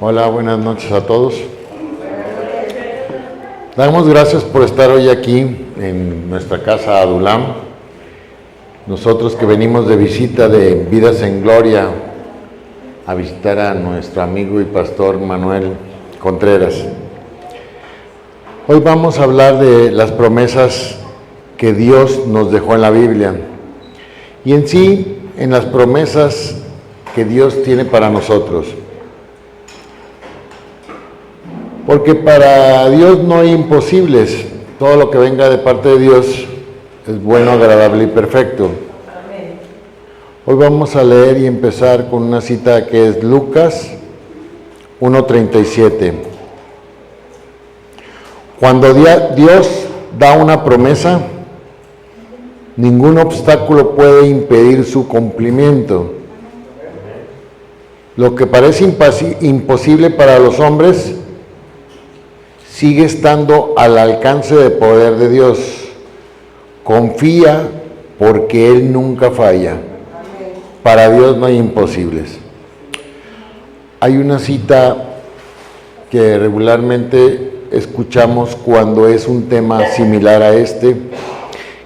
Hola, buenas noches a todos. Damos gracias por estar hoy aquí en nuestra casa Adulam. Nosotros que venimos de visita de Vidas en Gloria a visitar a nuestro amigo y pastor Manuel Contreras. Hoy vamos a hablar de las promesas que Dios nos dejó en la Biblia y en sí en las promesas que Dios tiene para nosotros. Porque para Dios no hay imposibles, todo lo que venga de parte de Dios es bueno, agradable y perfecto. Amén. Hoy vamos a leer y empezar con una cita que es Lucas 1:37. Cuando Dios da una promesa, ningún obstáculo puede impedir su cumplimiento. Lo que parece imposible para los hombres sigue estando al alcance del poder de Dios. Confía porque Él nunca falla. Para Dios no hay imposibles. Hay una cita que regularmente escuchamos cuando es un tema similar a este,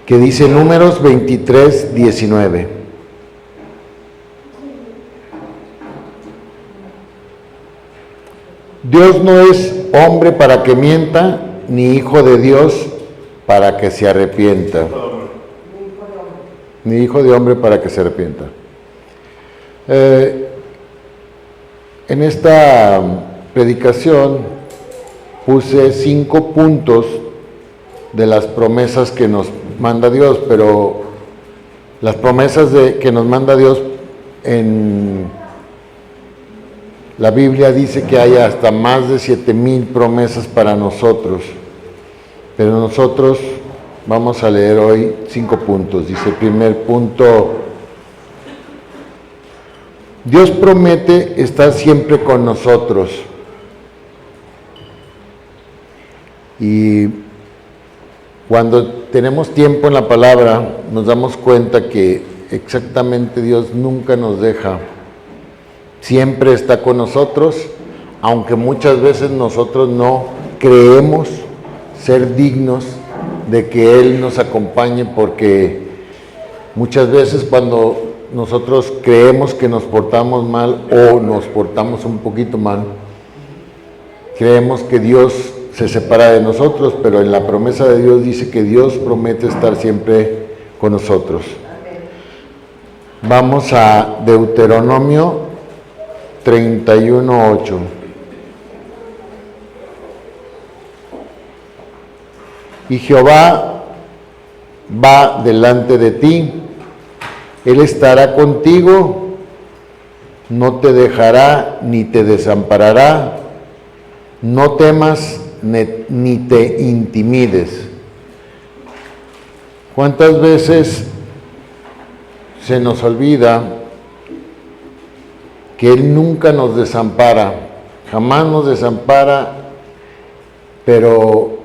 que dice Números 23:19. Dios no es hombre para que mienta, ni hijo de Dios para que se arrepienta. Ni hijo de hombre para que se arrepienta. En esta predicación puse 5 puntos de las promesas que nos manda Dios, pero las promesas que nos manda Dios en la Biblia dice que hay hasta más de 7,000 promesas para nosotros, pero nosotros vamos a leer hoy 5 puntos. Dice el primer punto: Dios promete estar siempre con nosotros. Y cuando tenemos tiempo en la palabra, nos damos cuenta que exactamente Dios nunca nos deja. Siempre está con nosotros, aunque muchas veces nosotros no creemos ser dignos de que Él nos acompañe, porque muchas veces cuando nosotros creemos que nos portamos mal o nos portamos un poquito mal, creemos que Dios se separa de nosotros, pero en la promesa de Dios dice que Dios promete estar siempre con nosotros. Vamos a Deuteronomio 31:8. Y Jehová va delante de ti, Él estará contigo, no te dejará ni te desamparará, no temas ni te intimides. ¿Cuántas veces se nos olvida que Él nunca nos desampara, jamás nos desampara, pero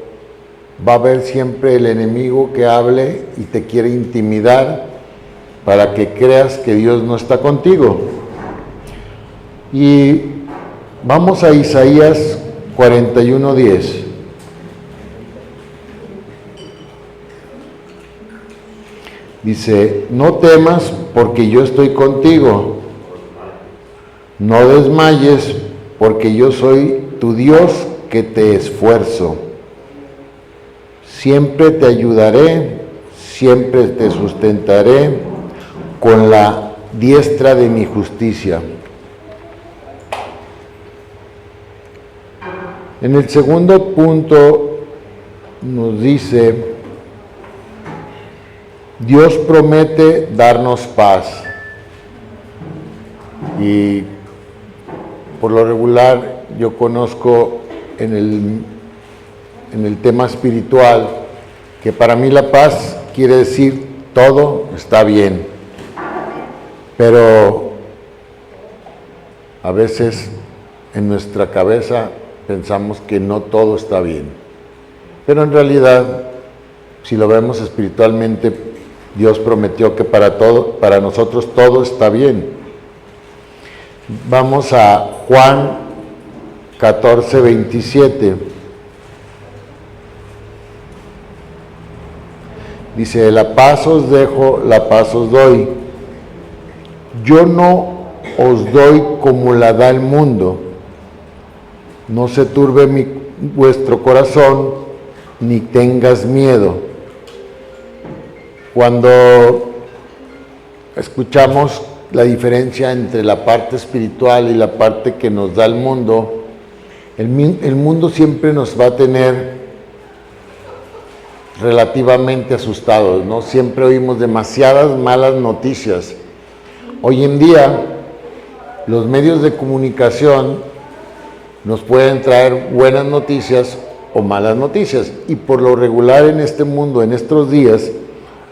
va a haber siempre el enemigo que hable y te quiere intimidar para que creas que Dios no está contigo? Y vamos a Isaías 41:10. Dice: no temas porque yo estoy contigo. No desmayes, porque yo soy tu Dios que te esfuerzo. Siempre te ayudaré, siempre te sustentaré con la diestra de mi justicia. En el segundo punto nos dice: Dios promete darnos paz. Y por lo regular yo conozco en el tema espiritual que para mí la paz quiere decir todo está bien, pero a veces en nuestra cabeza pensamos que no todo está bien, pero en realidad, si lo vemos espiritualmente, Dios prometió que para nosotros todo está bien. Vamos a Juan 14:27. Dice, la paz os dejo, la paz os doy. Yo no os doy como la da el mundo. No se turbe vuestro corazón, ni tengas miedo. Cuando escuchamos la diferencia entre la parte espiritual y la parte que nos da el mundo, el mundo siempre nos va a tener relativamente asustados, ¿no? Siempre oímos demasiadas malas noticias. Hoy en día, los medios de comunicación nos pueden traer buenas noticias o malas noticias, y por lo regular en este mundo, en estos días,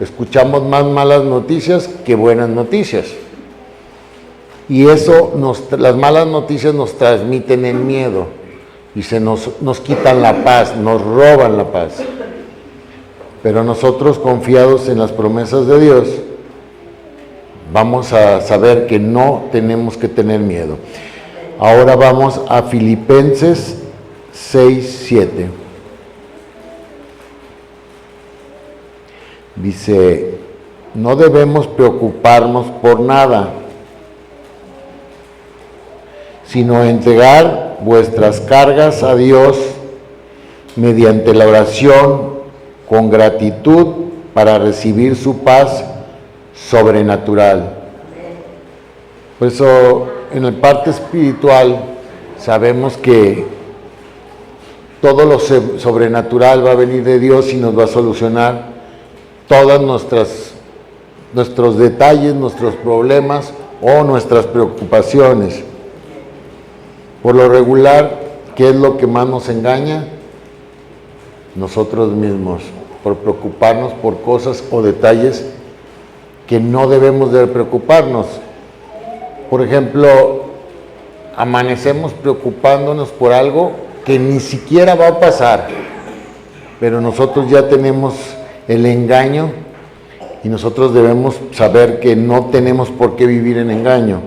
escuchamos más malas noticias que buenas noticias. Y eso, las malas noticias nos transmiten el miedo y nos quitan la paz, nos roban la paz. Pero nosotros, confiados en las promesas de Dios, vamos a saber que no tenemos que tener miedo. Ahora vamos a Filipenses 6:7. Dice, no debemos preocuparnos por nada, sino entregar vuestras cargas a Dios mediante la oración con gratitud para recibir su paz sobrenatural. Por eso, en la parte espiritual, sabemos que todo lo sobrenatural va a venir de Dios y nos va a solucionar todos nuestros detalles, nuestros problemas o nuestras preocupaciones. Por lo regular, ¿qué es lo que más nos engaña? Nosotros mismos, por preocuparnos por cosas o detalles que no debemos de preocuparnos. Por ejemplo, amanecemos preocupándonos por algo que ni siquiera va a pasar, pero nosotros ya tenemos el engaño y nosotros debemos saber que no tenemos por qué vivir en engaño.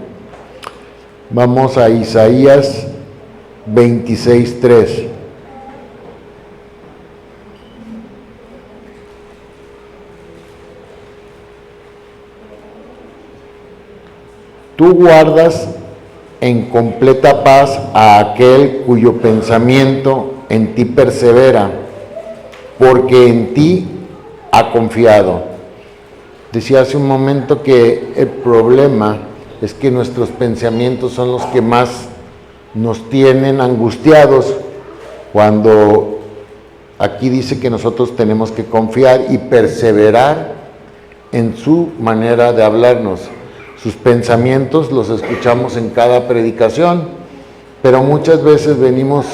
Vamos a Isaías 26:3. Tú guardas en completa paz a aquel cuyo pensamiento en ti persevera, porque en ti ha confiado. Decía hace un momento que el problema es que nuestros pensamientos son los que más nos tienen angustiados, cuando aquí dice que nosotros tenemos que confiar y perseverar en su manera de hablarnos. Sus pensamientos los escuchamos en cada predicación, pero muchas veces venimos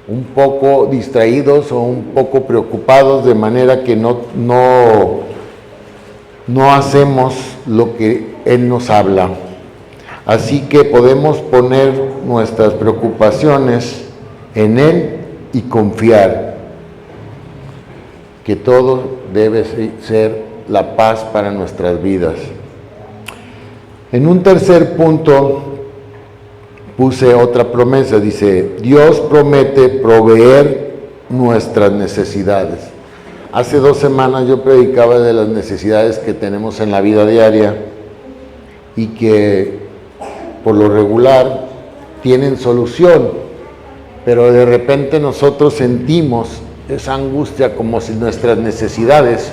un poco distraídos o un poco preocupados, de manera que no hacemos lo que Él nos habla. Así que podemos poner nuestras preocupaciones en Él y confiar que todo debe ser la paz para nuestras vidas. En un tercer punto puse otra promesa, dice, Dios promete proveer nuestras necesidades. Hace 2 semanas yo predicaba de las necesidades que tenemos en la vida diaria y que por lo regular tienen solución, pero de repente nosotros sentimos esa angustia como si nuestras necesidades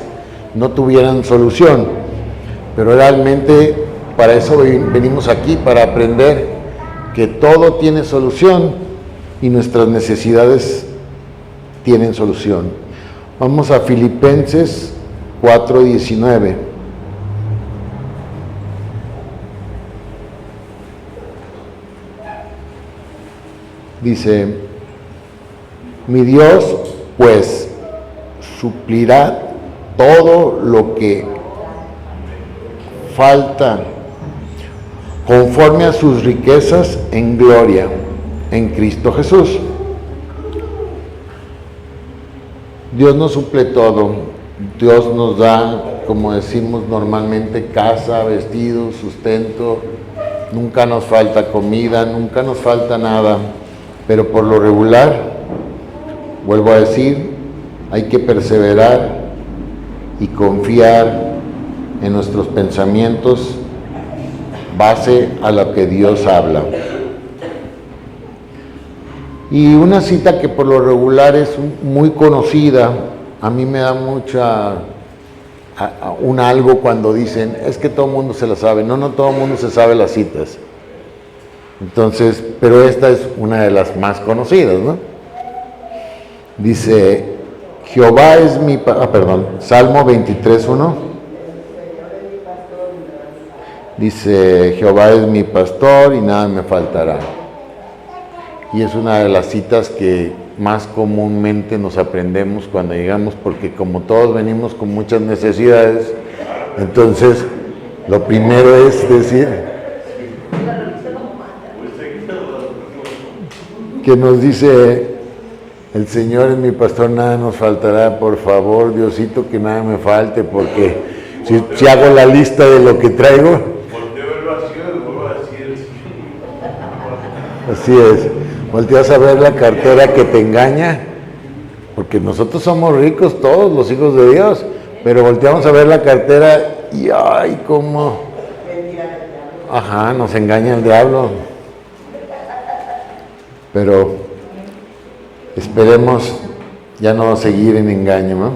no tuvieran solución, pero realmente para eso venimos aquí, para aprender que todo tiene solución y nuestras necesidades tienen solución. Vamos a Filipenses 4:19. Dice, mi Dios pues suplirá todo lo que falta conforme a sus riquezas en gloria en Cristo Jesús. Dios nos suple todo. Dios nos da, como decimos normalmente, casa, vestido, sustento, nunca nos falta comida, nunca nos falta nada, pero por lo regular, vuelvo a decir, hay que perseverar y confiar en nuestros pensamientos base a lo que Dios habla. Y una cita que por lo regular es muy conocida, a mí me da un algo cuando dicen, es que todo el mundo se la sabe. No todo el mundo se sabe las citas. Entonces, pero esta es una de las más conocidas, ¿no? Dice, Jehová es mi... Salmo 23:1. Dice, Jehová es mi pastor y nada me faltará. Y es una de las citas que más comúnmente nos aprendemos cuando llegamos, porque como todos venimos con muchas necesidades, entonces lo primero es decir que nos dice, el Señor es mi pastor, nada nos faltará, por favor, Diosito, que nada me falte, porque si hago la lista de lo que traigo, así es, volteas a ver la cartera que te engaña, porque nosotros somos ricos todos los hijos de Dios, pero volteamos a ver la cartera y ay, cómo, nos engaña el diablo. Pero esperemos ya no seguir en engaño, ¿no?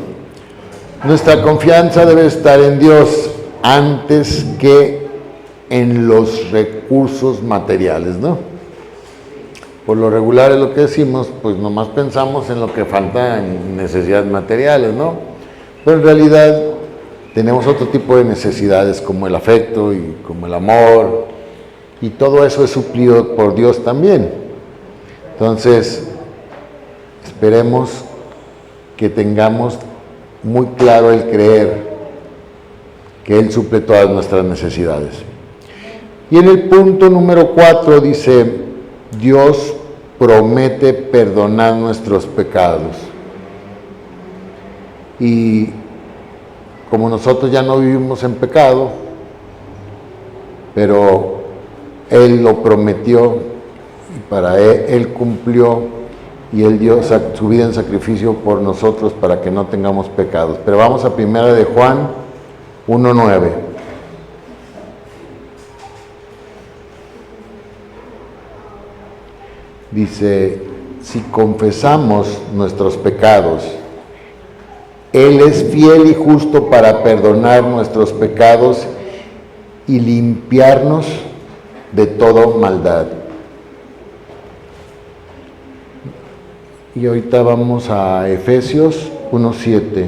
Nuestra confianza debe estar en Dios antes que en los recursos materiales, ¿no? Por lo regular es lo que decimos, pues nomás pensamos en lo que falta en necesidades materiales, ¿no? Pero en realidad tenemos otro tipo de necesidades como el afecto y como el amor, y todo eso es suplido por Dios también. Entonces, esperemos que tengamos muy claro el creer que Él suple todas nuestras necesidades. Y en el punto número 4 dice, Dios promete perdonar nuestros pecados. Y como nosotros ya no vivimos en pecado, pero Él lo prometió y para Él cumplió, y Él dio su vida en sacrificio por nosotros para que no tengamos pecados. Pero vamos a 1 de Juan 1:9. Dice, si confesamos nuestros pecados, Él es fiel y justo para perdonar nuestros pecados y limpiarnos de toda maldad. Y ahorita vamos a Efesios 1:7.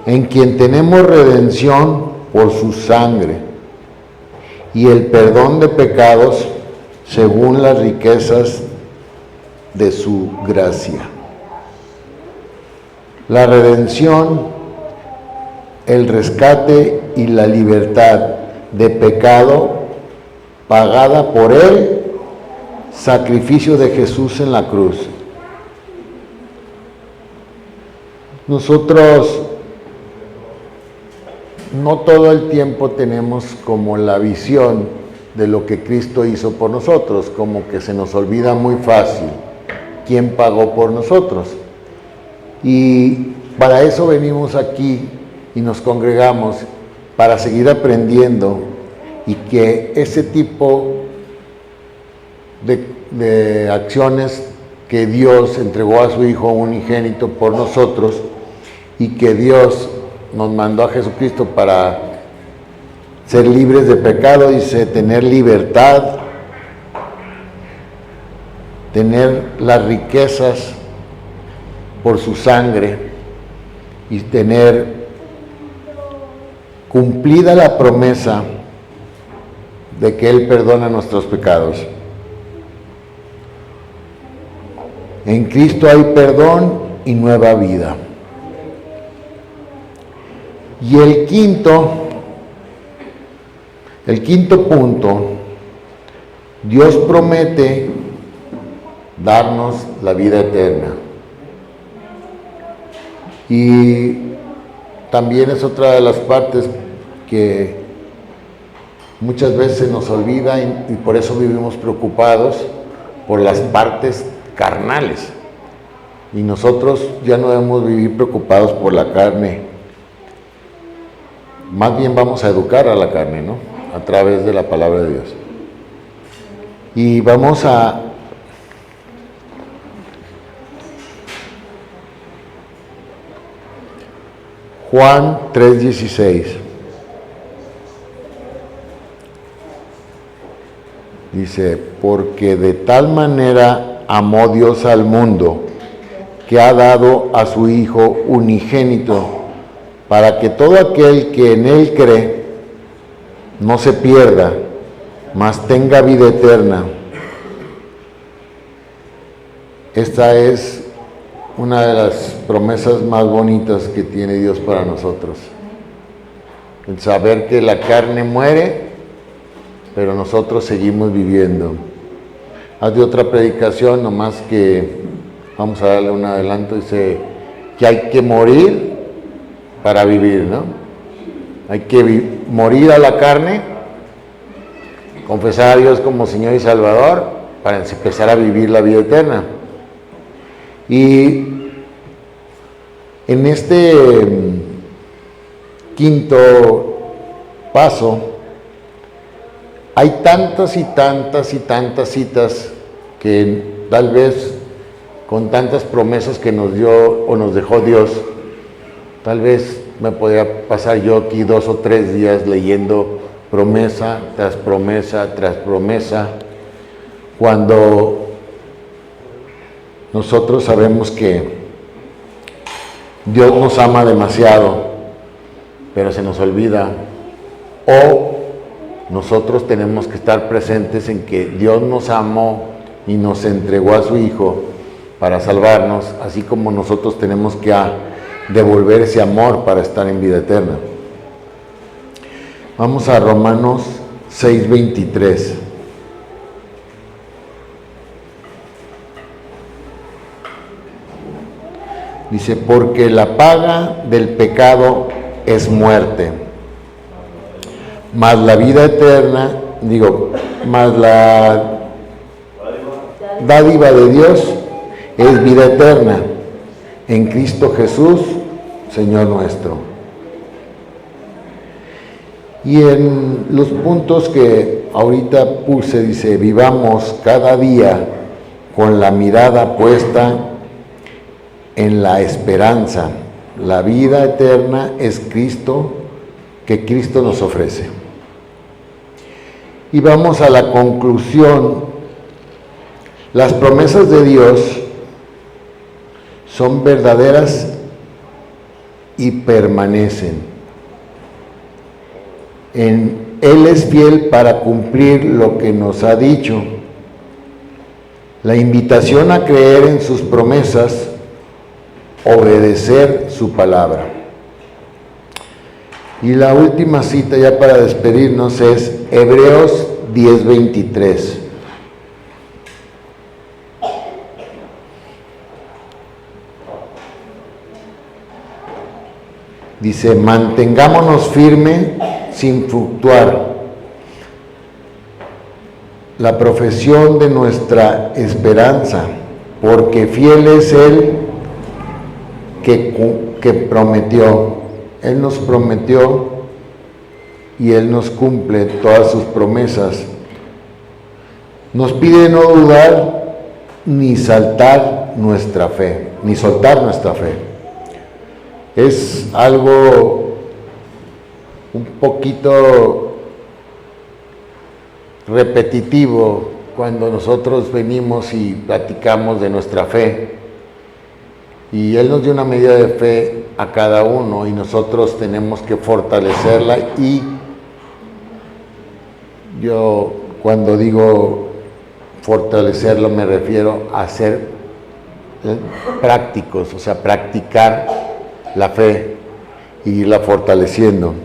En quien tenemos redención por su sangre y el perdón de pecados según las riquezas de su gracia. La redención, el rescate y la libertad de pecado pagada por el sacrificio de Jesús en la cruz. Nosotros no todo el tiempo tenemos como la visión de lo que Cristo hizo por nosotros, como que se nos olvida muy fácil quién pagó por nosotros. Y para eso venimos aquí y nos congregamos, para seguir aprendiendo, y que ese tipo de acciones que Dios entregó a su Hijo unigénito por nosotros, y que Dios nos mandó a Jesucristo para ser libres de pecado, dice, tener libertad, tener las riquezas por su sangre y tener cumplida la promesa de que Él perdona nuestros pecados. En Cristo hay perdón y nueva vida. Y el quinto punto, Dios promete darnos la vida eterna. Y también es otra de las partes que muchas veces se nos olvida y por eso vivimos preocupados por las partes carnales. Y nosotros ya no debemos vivir preocupados por la carne. Más bien vamos a educar a la carne, ¿no? A través de la palabra de Dios. Y vamos a Juan 3:16. Dice, porque de tal manera amó Dios al mundo, que ha dado a su Hijo unigénito, para que todo aquel que en Él cree no se pierda, mas tenga vida eterna. Esta es una de las promesas más bonitas que tiene Dios para nosotros. El saber que la carne muere, pero nosotros seguimos viviendo. Haz de otra predicación, nomás que vamos a darle un adelanto, dice que hay que morir para vivir, ¿no? Hay que morir a la carne, confesar a Dios como Señor y Salvador, para empezar a vivir la vida eterna. Y en este quinto paso, hay tantas y tantas y tantas citas que tal vez con tantas promesas que nos dio o nos dejó Dios, tal vez me podría pasar yo aquí 2 o 3 días leyendo promesa tras promesa tras promesa, cuando nosotros sabemos que Dios nos ama demasiado, pero se nos olvida, o nosotros tenemos que estar presentes en que Dios nos amó y nos entregó a su Hijo para salvarnos, así como nosotros tenemos que devolver ese amor para estar en vida eterna. Vamos a Romanos 6:23. Dice, porque la paga del pecado es muerte, mas la vida eterna, mas la dádiva de Dios es vida eterna en Cristo Jesús, Señor nuestro. Y en los puntos que ahorita puse, dice, vivamos cada día con la mirada puesta en la esperanza. La vida eterna es Cristo, que Cristo nos ofrece. Y vamos a la conclusión. Las promesas de Dios son verdaderas y permanecen. Él es fiel para cumplir lo que nos ha dicho. La invitación a creer en sus promesas, obedecer su palabra. Y la última cita ya para despedirnos es Hebreos 10:23. Dice, mantengámonos firmes sin fluctuar la profesión de nuestra esperanza, porque fiel es Él que prometió. Él nos prometió y Él nos cumple todas sus promesas. Nos pide no dudar ni soltar nuestra fe. Es algo un poquito repetitivo cuando nosotros venimos y platicamos de nuestra fe. Y Él nos dio una medida de fe a cada uno y nosotros tenemos que fortalecerla. Y yo cuando digo fortalecerlo me refiero a ser prácticos, o sea, practicar la fe y irla fortaleciendo.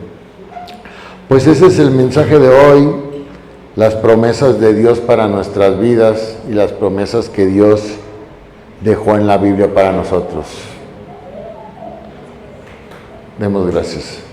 Pues ese es el mensaje de hoy, las promesas de Dios para nuestras vidas y las promesas que Dios dejó en la Biblia para nosotros. Demos gracias.